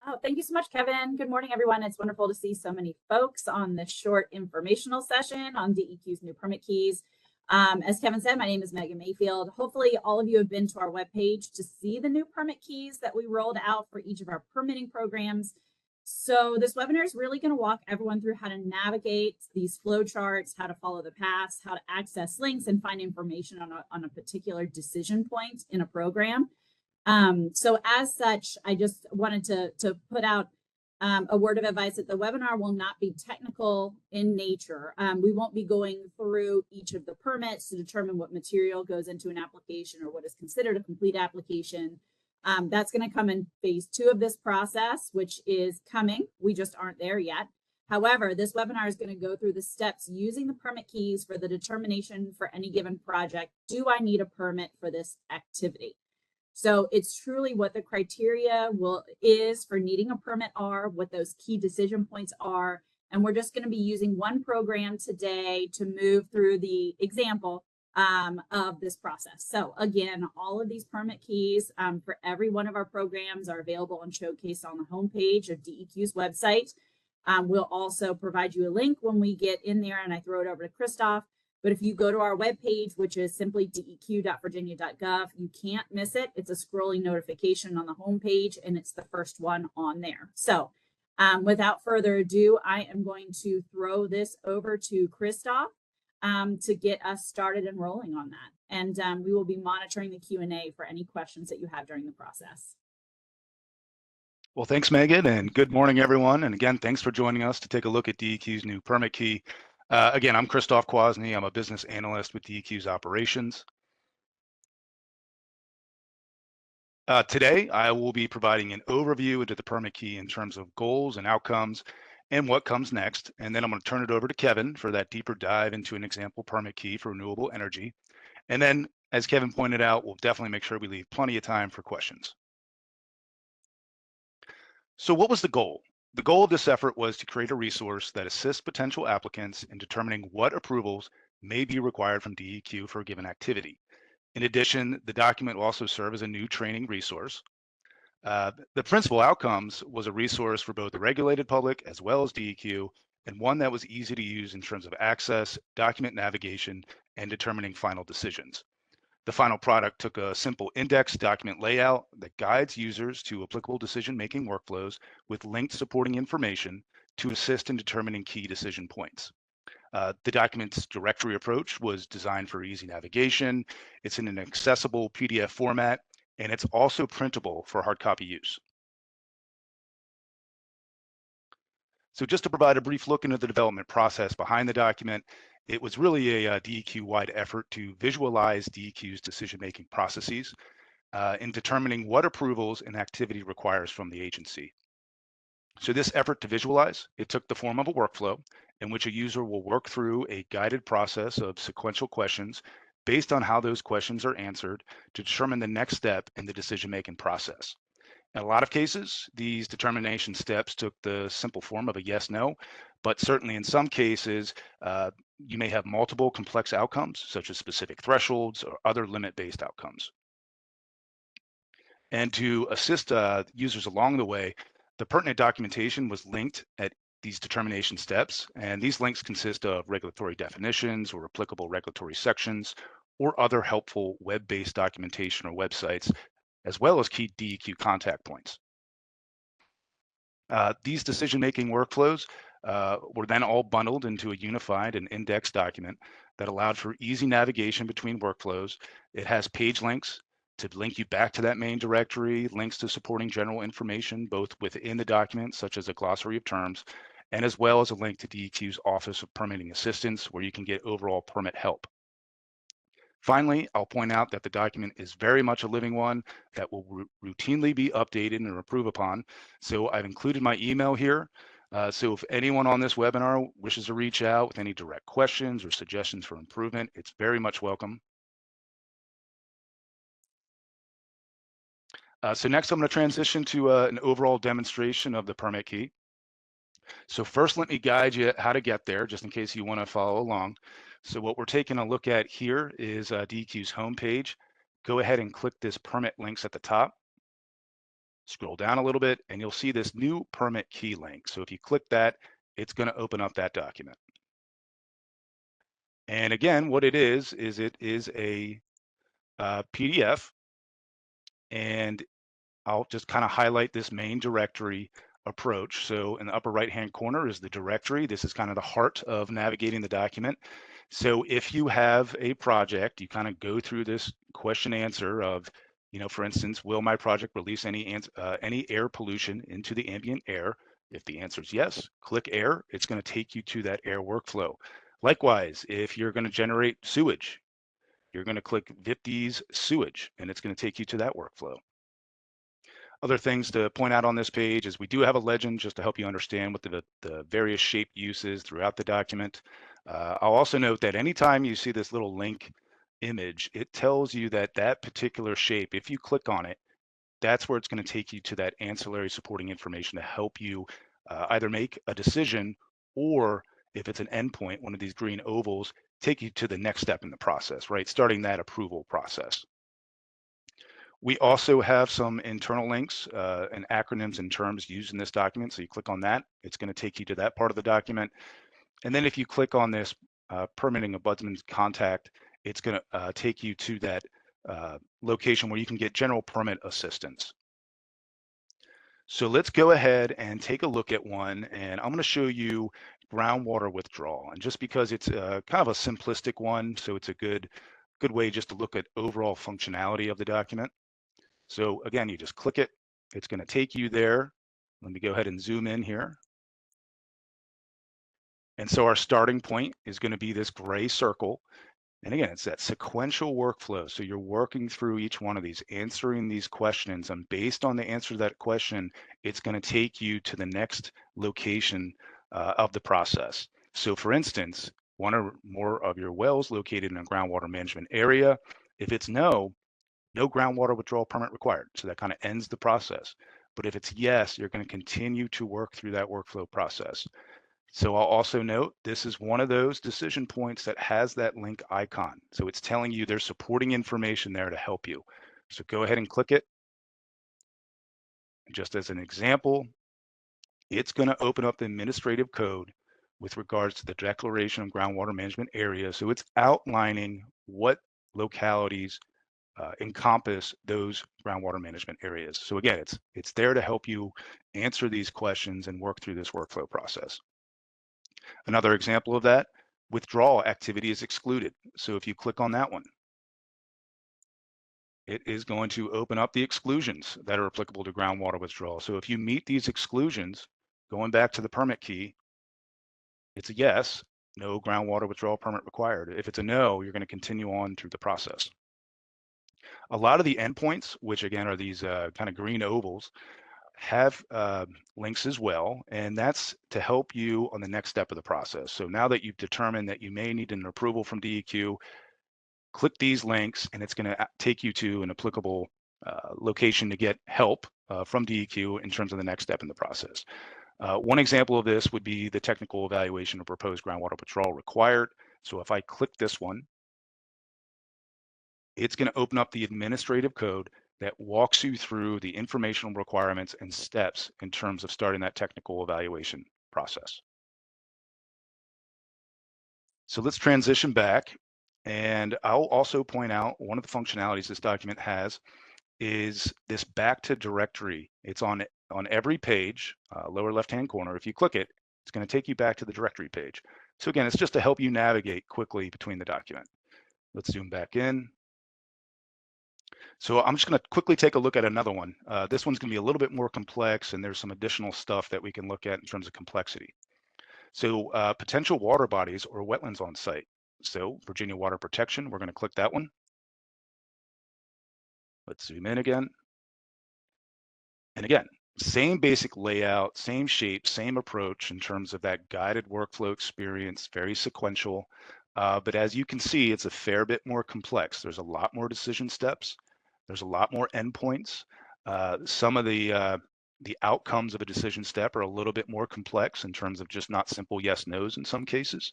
Oh, thank you so much, Kevin. Good morning, everyone. It's wonderful to see so many folks on this short informational session on DEQ's new permit keys. As Kevin said, my name is Megan Mayfield. Hopefully, all of you have been to our webpage to see the new permit keys that we rolled out for each of our permitting programs. So this webinar is really going to walk everyone through how to navigate these flow charts, how to follow the paths, how to access links, and find information on a particular decision point in a program. So as such, I just wanted to put out a word of advice that the webinar will not be technical in nature. We won't be going through each of the permits to determine what material goes into an application or what is considered a complete application. That's going to come in phase 2 of this process, which is coming. We just aren't there yet. However, this webinar is going to go through the steps using the permit keys for the determination for any given project. Do I need a permit for this activity? So it's truly what the criteria is for needing a permit are, what those key decision points are. And we're just going to be using one program today to move through the example of this process. So again, all of these permit keys for every one of our programs are available and showcased on the homepage of DEQ's website. We'll also provide you a link when we get in there and I throw it over to Christoph. But if you go to our webpage, which is simply deq.virginia.gov, you can't miss it. It's a scrolling notification on the homepage, and it's the first one on there. So without further ado, I am going to throw this over to Christoph to get us started and rolling on that. And we will be monitoring the Q&A for any questions that you have during the process. Well, thanks, Megan, and good morning, everyone. And again, thanks for joining us to take a look at DEQ's new permit key. Again, I'm Christoph Kwasny. I'm a business analyst with DEQ's operations. Today, I will be providing an overview into the permit key in terms of goals and outcomes and what comes next. And then I'm going to turn it over to Kevin for that deeper dive into an example permit key for renewable energy. And then, as Kevin pointed out, we'll definitely make sure we leave plenty of time for questions. So what was the goal? The goal of this effort was to create a resource that assists potential applicants in determining what approvals may be required from DEQ for a given activity. In addition, the document will also serve as a new training resource. The principal outcomes was a resource for both the regulated public as well as DEQ, and one that was easy to use in terms of access, document navigation, and determining final decisions. The final product took a simple index document layout that guides users to applicable decision-making workflows with linked supporting information to assist in determining key decision points. The document's directory approach was designed for easy navigation. It's in an accessible PDF format, and it's also printable for hard copy use. So just to provide a brief look into the development process behind the document, it was really a DEQ-wide effort to visualize DEQ's decision-making processes in determining what approvals an activity requires from the agency. So this effort to visualize, it took the form of a workflow in which a user will work through a guided process of sequential questions based on how those questions are answered to determine the next step in the decision-making process. In a lot of cases, these determination steps took the simple form of a yes/no, but certainly in some cases, you may have multiple complex outcomes, such as specific thresholds or other limit-based outcomes. And to assist users along the way, the pertinent documentation was linked at these determination steps, and these links consist of regulatory definitions or applicable regulatory sections or other helpful web-based documentation or websites, as well as key DEQ contact points. These decision-making workflows were then all bundled into a unified and indexed document that allowed for easy navigation between workflows. It has page links to link you back to that main directory, links to supporting general information, both within the document, such as a glossary of terms, and as well as a link to DEQ's Office of Permitting Assistance, where you can get overall permit help. Finally, I'll point out that the document is very much a living one that will routinely be updated and improved upon. So I've included my email here. So if anyone on this webinar wishes to reach out with any direct questions or suggestions for improvement, it's very much welcome. So next, I'm going to transition to an overall demonstration of the permit key. So first, let me guide you how to get there, just in case you want to follow along. So what we're taking a look at here is DEQ's homepage. Go ahead and click this permit links at the top. Scroll down a little bit and you'll see this new permit key link. So if you click that, it's going to open up that document. And again, what it is it is a PDF, and I'll just kind of highlight this main directory approach. So in the upper right-hand corner is the directory. This is kind of the heart of navigating the document. So if you have a project, you kind of go through this question answer of, for instance, will my project release any air pollution into the ambient air? If the answer is yes, click air. It's going to take you to that air workflow. Likewise, if you're going to generate sewage, you're going to click VIPD's sewage, and it's going to take you to that workflow. Other things to point out on this page is we do have a legend just to help you understand what the various shape uses throughout the document. I'll also note that anytime you see this little link image, it tells you that that particular shape, if you click on it, that's where it's going to take you to that ancillary supporting information to help you either make a decision, or if it's an endpoint, one of these green ovals, take you to the next step in the process, right? Starting that approval process. We also have some internal links and acronyms and terms used in this document. So you click on that, it's going to take you to that part of the document. And then if you click on this permitting ombudsman's contact, it's going to take you to that location where you can get general permit assistance. So let's go ahead and take a look at one, and I'm going to show you groundwater withdrawal. And just because it's kind of a simplistic one, so it's a good way just to look at overall functionality of the document. So again, you just click it. It's going to take you there. Let me go ahead and zoom in here. And so our starting point is going to be this gray circle. And again, it's that sequential workflow. So you're working through each one of these, answering these questions. And based on the answer to that question, it's going to take you to the next location of the process. So for instance, one or more of your wells located in a groundwater management area. If it's no groundwater withdrawal permit required. So that kind of ends the process. But if it's yes, you're going to continue to work through that workflow process. So I'll also note this is one of those decision points that has that link icon. So it's telling you there's supporting information there to help you. So go ahead and click it. Just as an example, it's going to open up the administrative code with regards to the declaration of groundwater management area. So it's outlining what localities encompass those groundwater management areas. So again, it's there to help you answer these questions and work through this workflow process. Another example of that, withdrawal activity is excluded. So if you click on that one, it is going to open up the exclusions that are applicable to groundwater withdrawal. So if you meet these exclusions, going back to the permit key, it's a yes, no groundwater withdrawal permit required. If it's a no, you're going to continue on through the process. A lot of the endpoints, which again are these kind of green ovals, have links as well, and that's to help you on the next step of the process. So now that you've determined that you may need an approval from DEQ, click these links and it's going to take you to an applicable location to get help from DEQ in terms of the next step in the process. One example of this would be the technical evaluation of proposed groundwater withdrawal required. So if I click this one, it's going to open up the administrative code that walks you through the informational requirements and steps in terms of starting that technical evaluation process. So let's transition back. And I'll also point out one of the functionalities this document has is this back to directory. It's on every page, lower left-hand corner. If you click it, it's going to take you back to the directory page. So again, it's just to help you navigate quickly between the document. Let's zoom back in. So I'm just going to quickly take a look at another one. This one's going to be a little bit more complex, and there's some additional stuff that we can look at in terms of complexity. So potential water bodies or wetlands on site. So Virginia Water Protection, we're going to click that one. Let's zoom in again. And again, same basic layout, same shape, same approach in terms of that guided workflow experience, very sequential. But as you can see, it's a fair bit more complex. There's a lot more decision steps. There's a lot more endpoints. Some of the outcomes of a decision step are a little bit more complex in terms of just not simple yes, no's in some cases.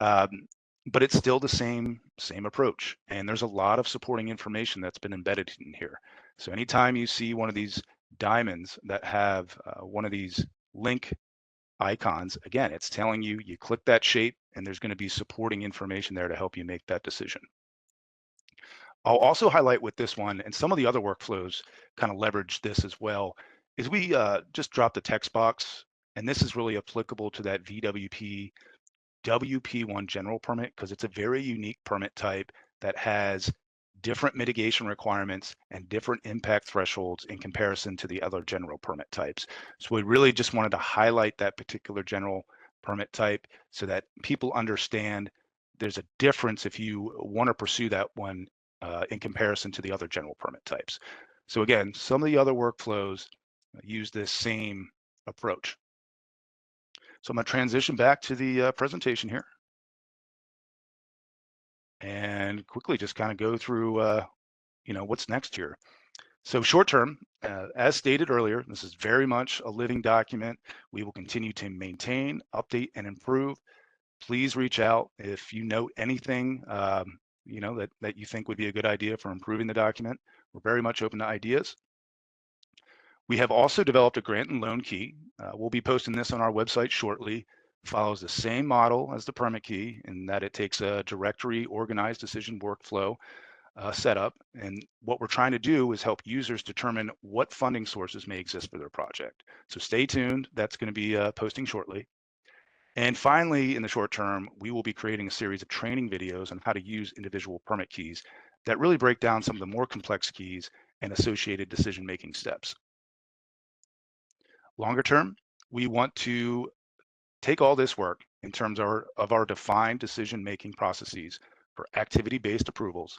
But it's still the same approach. And there's a lot of supporting information that's been embedded in here. So anytime you see one of these diamonds that have one of these link icons, again, it's telling you, you click that shape and there's going to be supporting information there to help you make that decision. I'll also highlight with this one, and some of the other workflows kind of leverage this as well, is we just drop the text box, and this is really applicable to that VWP WP1 general permit because it's a very unique permit type that has different mitigation requirements and different impact thresholds in comparison to the other general permit types. So we really just wanted to highlight that particular general permit type so that people understand there's a difference if you want to pursue that one in comparison to the other general permit types. So again, some of the other workflows use this same approach. So I'm going to transition back to the presentation here and quickly just kind of go through, what's next here. So short term, as stated earlier, this is very much a living document. We will continue to maintain, update, and improve. Please reach out if you note anything, that you think would be a good idea for improving the document. We're very much open to ideas. We have also developed a grant and loan key. We'll be posting this on our website shortly. It follows the same model as the permit key in that it takes a directory organized decision workflow setup. And what we're trying to do is help users determine what funding sources may exist for their project. So stay tuned. That's going to be posting shortly. And finally, in the short term, we will be creating a series of training videos on how to use individual permit keys that really break down some of the more complex keys and associated decision-making steps. Longer term, we want to take all this work in terms of our defined decision-making processes for activity-based approvals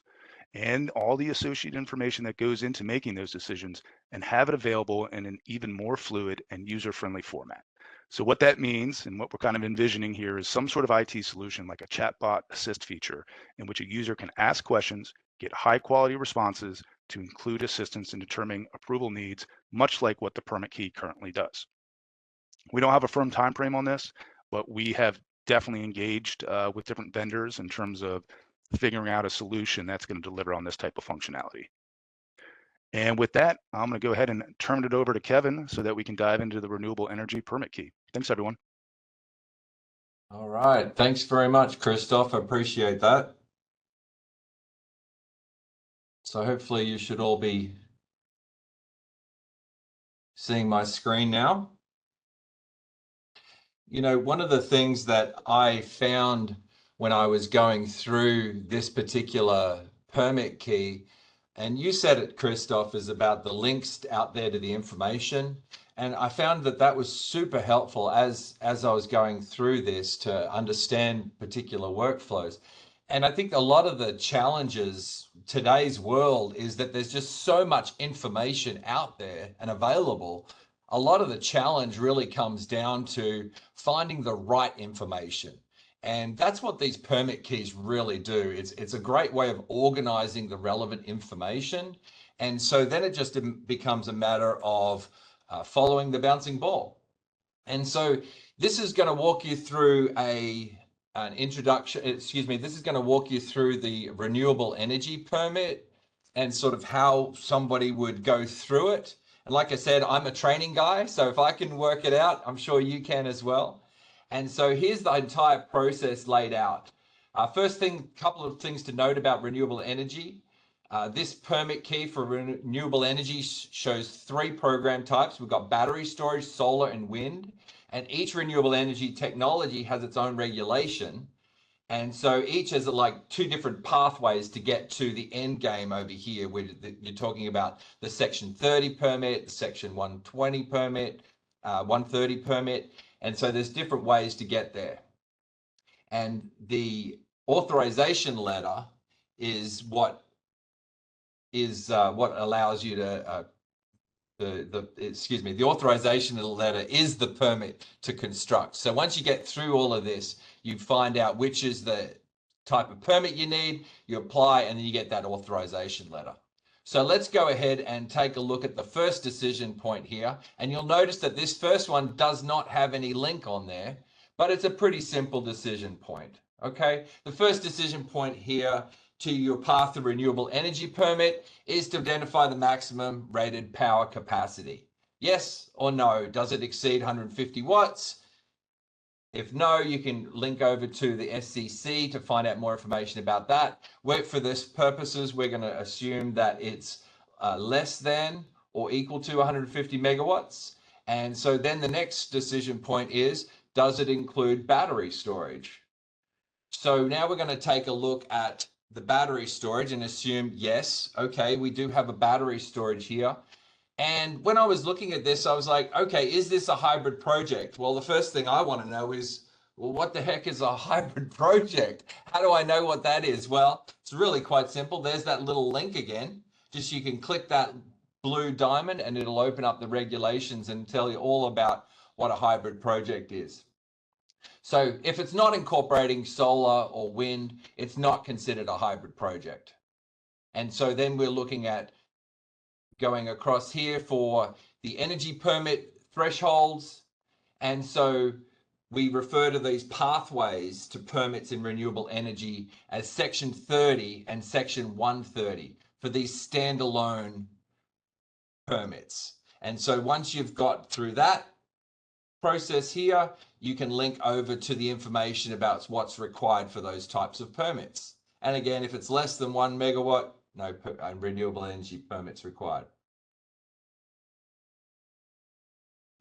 and all the associated information that goes into making those decisions and have it available in an even more fluid and user-friendly format. So what that means and what we're kind of envisioning here is some sort of IT solution like a chatbot assist feature in which a user can ask questions, get high quality responses to include assistance in determining approval needs, much like what the permit key currently does. We don't have a firm time frame on this, but we have definitely engaged with different vendors in terms of figuring out a solution that's going to deliver on this type of functionality. And with that, I'm going to go ahead and turn it over to Kevin so that we can dive into the renewable energy permit key. Thanks, everyone. All right. Thanks very much, Christoph. I appreciate that. So hopefully you should all be seeing my screen now. You know, one of the things that I found when I was going through this particular permit key, and you said it, Christoph, is about the links out there to the information. And I found that that was super helpful as I was going through this to understand particular workflows. And I think a lot of the challenges today's world is that there's just so much information out there and available. A lot of the challenge really comes down to finding the right information. And that's what these permit keys really do. It's a great way of organizing the relevant information. And so then it just becomes a matter of following the bouncing ball. And so this is going to walk you through an introduction, this is going to walk you through the renewable energy permit and sort of how somebody would go through it. And like I said, I'm a training guy, so if I can work it out, I'm sure you can as well. And so here's the entire process laid out. First thing, couple of things to note about renewable energy. This permit key for renewable energy shows 3 program types. We've got battery storage, solar, and wind. And each renewable energy technology has its own regulation. And so each has like 2 different pathways to get to the end game over here, where you're talking about the Section 30 permit, the Section 120 permit, 130 permit. And so there's different ways to get there. And the authorization letter is what allows you to the authorization letter is the permit to construct. So once you get through all of this, you find out which is the type of permit you need, you apply, and then you get that authorization letter. So let's go ahead and take a look at the first decision point here. And you'll notice that this first one does not have any link on there, but it's a pretty simple decision point. Okay, the first decision point here to your path of renewable energy permit is to identify the maximum rated power capacity. Yes or no? Does it exceed 150 watts? If no, you can link over to the SCC to find out more information about that. For this purposes, we're going to assume that it's less than or equal to 150 megawatts. And so then the next decision point is, does it include battery storage? So now we're going to take a look at the battery storage and assume, yes, okay, we do have a battery storage here. And when I was looking at this, I was like, okay, is this a hybrid project? Well, the first thing I want to know is, well, what the heck is a hybrid project? How do I know what that is? Well, it's really quite simple. There's that little link again. Just you can click that blue diamond and it'll open up the regulations and tell you all about what a hybrid project is. So if it's not incorporating solar or wind, it's not considered a hybrid project. And so then we're looking at going across here for the energy permit thresholds. And so we refer to these pathways to permits in renewable energy as Section 30 and Section 130 for these standalone permits. And so once you've got through that process here, you can link over to the information about what's required for those types of permits. And again, if it's less than 1 megawatt, no renewable energy permits required.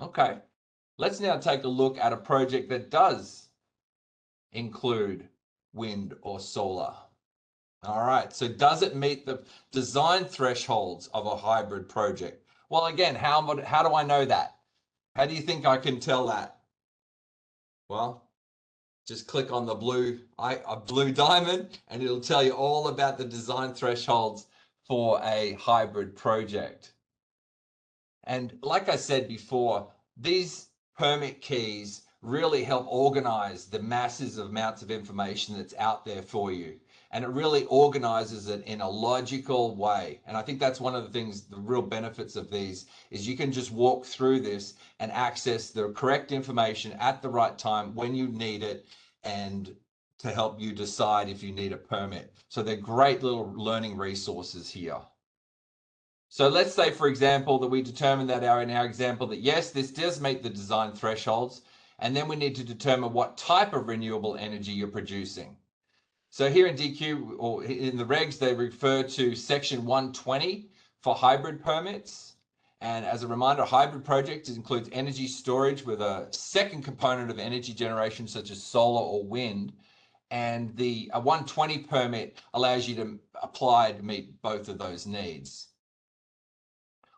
Okay, let's now take a look at a project that does include wind or solar. All right, so does it meet the design thresholds of a hybrid project? Well, again, how do I know that? How do you think I can tell that? Well, just click on the blue diamond and it'll tell you all about the design thresholds for a hybrid project. And like I said before, these permit keys really help organize the massive amounts of information that's out there for you. And it really organizes it in a logical way. And I think that's one of the things, the real benefits of these, is you can just walk through this and access the correct information at the right time when you need it, and to help you decide if you need a permit. So they're great little learning resources here. So let's say, for example, that we determine that in our example that yes, this does meet the design thresholds, and then we need to determine what type of renewable energy you're producing. So here in DQ, or in the regs, they refer to Section 120 for hybrid permits. And as a reminder, a hybrid project includes energy storage with a second component of energy generation, such as solar or wind. And a 120 permit allows you to apply to meet both of those needs.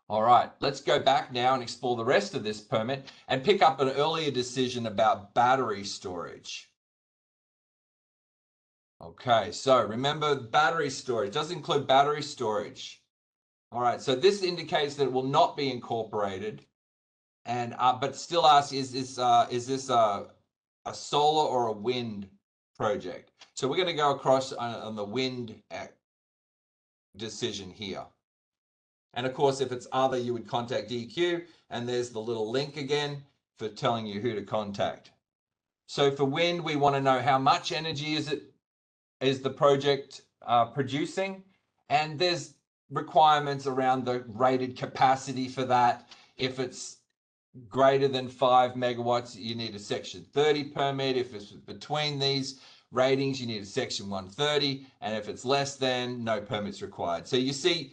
All right, let's go back now and explore the rest of this permit and pick up an earlier decision about battery storage. Okay, so remember, battery storage does include battery storage. All right, so this indicates that it will not be incorporated, and but still asks, is this a solar or a wind project? So we're going to go across on the wind decision here. And of course, if it's other, you would contact DEQ, and there's the little link again for telling you who to contact. So for wind, we want to know how much energy is the project producing, and there's requirements around the rated capacity for that. If it's greater than 5 megawatts, you need a Section 30 permit. If it's between these ratings, you need a Section 130, and if it's less than, no permits required. So you see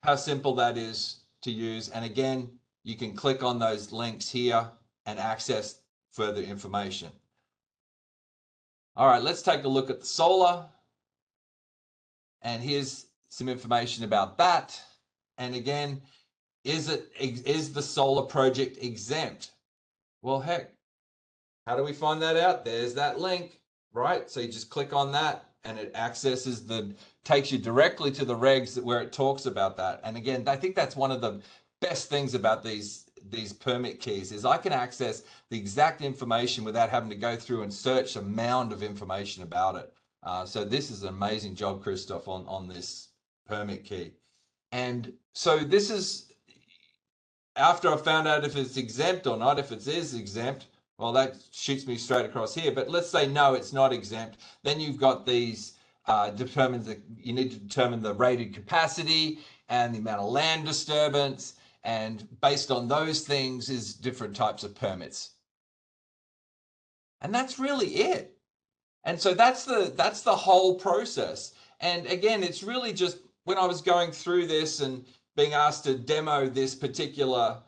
how simple that is to use. And again, you can click on those links here and access further information. All right, let's take a look at the solar. And here's some information about that. And again, is the solar project exempt? Well, heck, how do we find that out? There's that link, right? So you just click on that and it takes you directly to the regs where it talks about that. And again, I think that's one of the best things about these permit keys is I can access the exact information without having to go through and search a mound of information about it. So this is an amazing job, Christoph, on this permit key. And so this is, after I found out if it's exempt or not, if it is exempt, well, that shoots me straight across here. But let's say, no, it's not exempt. Then you've got these you need to determine the rated capacity and the amount of land disturbance, and based on those things is different types of permits. And that's really it. And so that's the whole process. And again, it's really just when I was going through this and being asked to demo this particular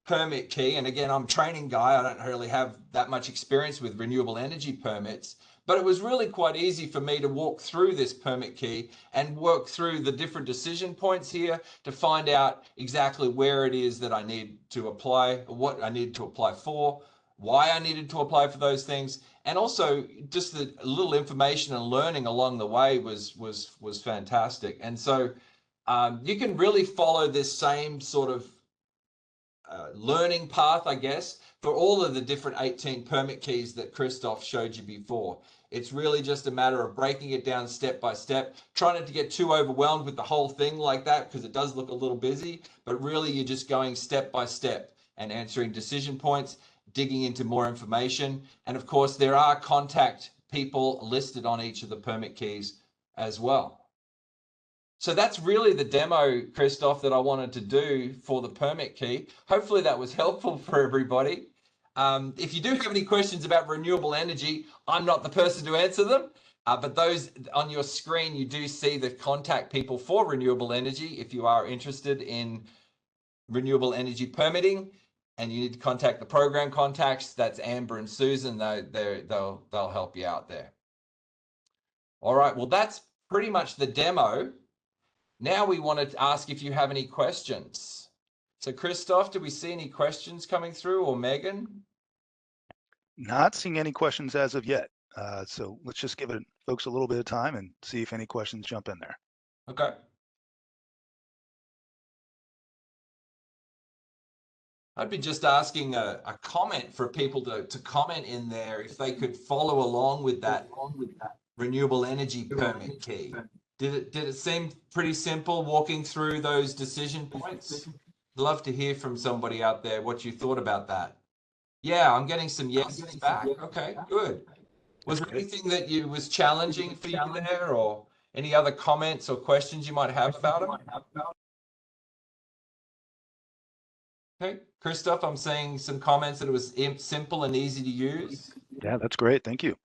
permit key, and again, I'm a training guy, I don't really have that much experience with renewable energy permits, but it was really quite easy for me to walk through this permit key and work through the different decision points here to find out exactly where it is that I need to apply, what I need to apply for, why I needed to apply for those things, and also just the little information and learning along the way was fantastic. And so you can really follow this same sort of learning path, I guess, for all of the different 18 permit keys that Christoph showed you before. It's really just a matter of breaking it down step by step, trying not to get too overwhelmed with the whole thing like that, because it does look a little busy, but really you're just going step by step and answering decision points, digging into more information. And of course, there are contact people listed on each of the permit keys as well. So that's really the demo, Christoph, that I wanted to do for the permit key. Hopefully that was helpful for everybody. If you do have any questions about renewable energy, I'm not the person to answer them, but those on your screen, you do see the contact people for renewable energy. If you are interested in renewable energy permitting and you need to contact the program contacts, that's Amber and Susan. They'll help you out there. All right, well, that's pretty much the demo. Now we wanted to ask if you have any questions. So Christoph, do we see any questions coming through, or Megan? Not seeing any questions as of yet. So let's just give it folks a little bit of time and see if any questions jump in there. Okay. I'd be just asking a comment for people to comment in there if they could follow along with that renewable energy permit key. Did it seem pretty simple walking through those decision points? Love to hear from somebody out there what you thought about that. Yeah, I'm getting some yeses back. Okay, good. Was there anything that was challenging for you there, or any other comments or questions you might have about it? Okay, Christoph, I'm seeing some comments that it was simple and easy to use. Yeah, that's great. Thank you.